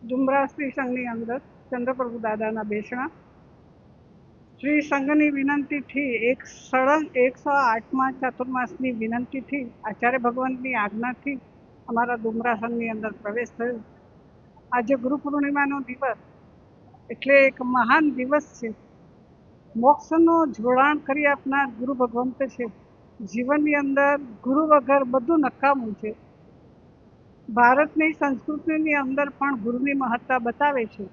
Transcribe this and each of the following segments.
ડુમરા શ્રી સંઘની અંદર ચંદ્રપ્રભુ દાદાના બેસણા શ્રી સંઘની વિનંતીથી એક સળંગ 108મા ચાતુર્માસની વિનંતીથી આચાર્ય ભગવંતની આજ્ઞાથી અમારા ડુમરા સંઘની અંદર પ્રવેશ થયો. આજે ગુરુ પૂર્ણિમાનો દિવસ એટલે એક મહાન દિવસ છે. મોક્ષનો જોડાણ કરી આપનાર ગુરુ ભગવંત છે. જીવનની અંદર ગુરુ વગર બધું નકામું છે. ભારતની સંસ્કૃતિની અંદર પણ ગુરુની મહત્તા બતાવે છે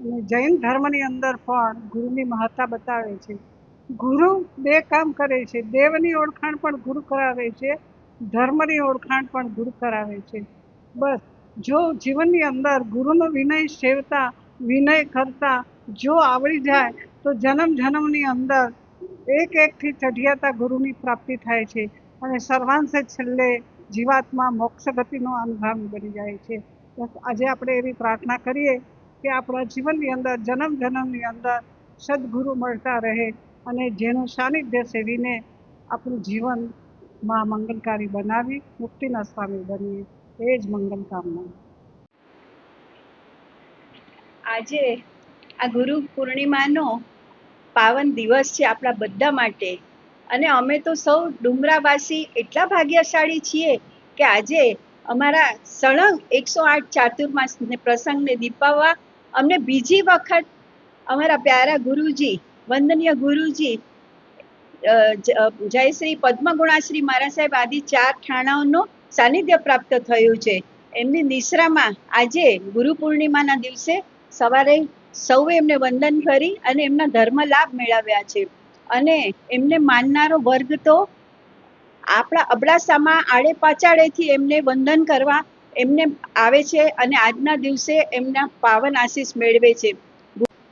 અને જૈન ધર્મની અંદર પણ ગુરુની મહત્તા બતાવે છે. ગુરુ બે કામ કરે છે. દેવની ઓળખાણ પણ ગુરુ કરાવે છે, ધર્મની ઓળખાણ પણ ગુરુ કરાવે છે. બસ જો જીવનની અંદર ગુરુનો વિનય સેવતા, વિનય કરતા જો આવડી જાય તો જન્મ જન્મની અંદર એકથી ચઢિયાતા ગુરુની પ્રાપ્તિ થાય છે અને સર્વાંશે છેલ્લે જીવાત્મા મોક્ષ ગતિનો અનુગામી બની જાય છે. બસ આજે આપણે એવી પ્રાર્થના કરીએ કે આપણા જીવનની અંદર જન્મ જન્મની અંદર સદગુરુ મળતા રહે અને જેનું સાનિધ્ય સેવીને આપણું જીવનમાં મંગલકારી બનાવી મુક્તિના સ્વામી બનીએ, એ જ મંગલ કામના. આજે આ ગુરુ પૂર્ણિમાનો પાવન દિવસ છે આપણા બધા માટે, અને અમે તો સૌ ડુમરાવાસી એટલા ભાગ્યશાળી છીએ કે આજે અમારા સળંગ 108 ચાતુર્માસ પ્રસંગને દીપાવવા અમને બીજી વખત અમારા પ્યારા ગુરુજી, વંદનીય ગુરુજી જય શ્રી પદ્મગુણાશ્રી મહારાજ સાહેબ આદિ 4 ઠાણાઓનો સાનિધ્ય પ્રાપ્ત થયું છે. એમની નિશ્રામાં આજે ગુરુ પૂર્ણિમાના દિવસે સવારે સૌએ એમને વંદન કરી અને એમના ધર્મ લાભ મેળવ્યા છે. અને એમને માનનારો વર્ગ તો આપણા અબડાસામાં આડે પાછાડેથી એમને વંદન કરવા એમને આવે છે અને આજના દિવસે એમના પાવન આશીષ મેળવે છે.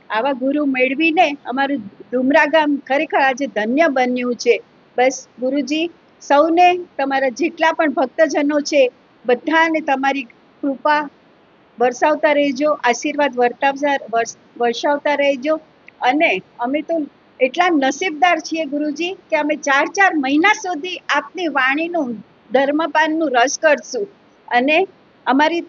આવા ગુરુ મેળવીને અમારું ડુમરા ગામ ખરેખર આજે ધન્ય બન્યું છે. બસ ગુરુજી સૌને, તમારા જેટલા પણ ભક્તજનો છે બધાને તમારી કૃપા વરસાવતા રહેજો, આશીર્વાદ વર્ષાવતા રહેજો. અને અમે તો એટલા નસીબદાર છીએ ગુરુજી કે અમે 4 મહિના સુધી આપની વાણીનું ધર્મપાનનું રસ કરશું. અને અમારી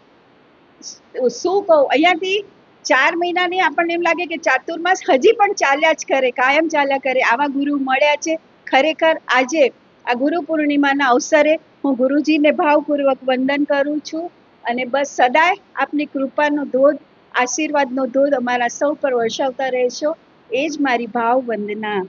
શું કહું, અહીંયાથી 4 મહિનાની આપણને એમ લાગે કે ચાતુર્માસ હજી પણ ચાલ્યા જ કરે, કાયમ ચાલ્યા કરે. આવા ગુરુ મળ્યા છે. ખરેખર આજે આ ગુરુ પૂર્ણિમાના અવસરે હું ગુરુજીને ભાવપૂર્વક વંદન કરું છું અને બસ સદાય આપની કૃપાનો ધોધ, આશીર્વાદનો ધોધ અમારા સૌ પર વર્ષાવતા રહેશો, એ જ મારી ભાવ વંદના.